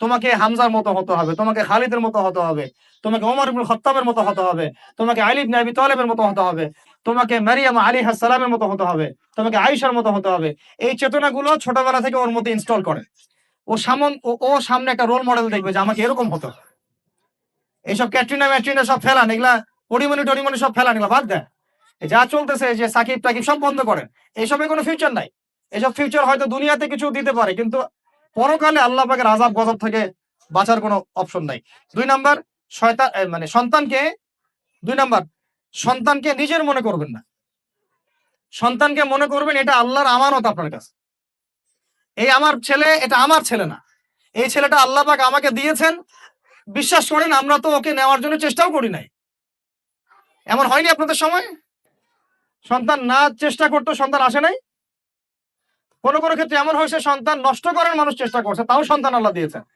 তোমাকে হামজার মতো হতে হবে, তোমাকে খালিদের মতো হতে হবে, তোমাকে ওমর ইবনুল খাত্তাবের মতো হতে হবে, তোমাকে আলী ইবনে আবি তালেবের মতো হতে হবে, তোমাকে মারিয়াম আলাইহিস সালামের মতো হতে হবে, তোমাকে আয়েশার মতো হতে হবে। এই চেতনাগুলো ছোটবেলা থেকে ওর মধ্যে ইনস্টল করে। ও সামনে একটা রোল মডেল দেখবে যে আমাকে এরকম হতো। এইসব ক্যাটরিনা ম্যাটরিনা সব ফেলান, এগুলা পরিমণি টরিমণি সব ফেলান, এগুলা বাদ দেন। যা চলতেছে যে সাকিব টাকিব সব বন্ধ করেন, এসবে কোনো ফিউচার নাই। এসব ফিউচার হয়তো দুনিয়াতে কিছু দিতে পারে, কিন্তু পরকালে আল্লাহ পাকের আযাব গজব থেকে বাঁচার কোনো অপশন নাই। ২ নাম্বার, শয়তান মানে সন্তানকে ২ নাম্বার, সন্তানকে নিজের মনে করবেন না। সন্তানকে মনে করবেন এটা আল্লাহর আমানত আপনার কাছে। এই আমার ছেলে, এটা আমার ছেলে না। এই ছেলেটা আল্লাহ পাক আমাকে দিয়েছেন। বিশ্বাস করেন আমরা তো ওকে নেওয়ার জন্য চেষ্টাও করি নাই। এমন হয়নি আপনাদের সময়? সন্তান না চেষ্টা করতো সন্তান আসে নাই? কোন কোন ক্ষেত্রে এমন হয়েছে সন্তান নষ্ট করার মানুষ চেষ্টা করছে, তাও সন্তান আল্লাহ দিয়েছেন।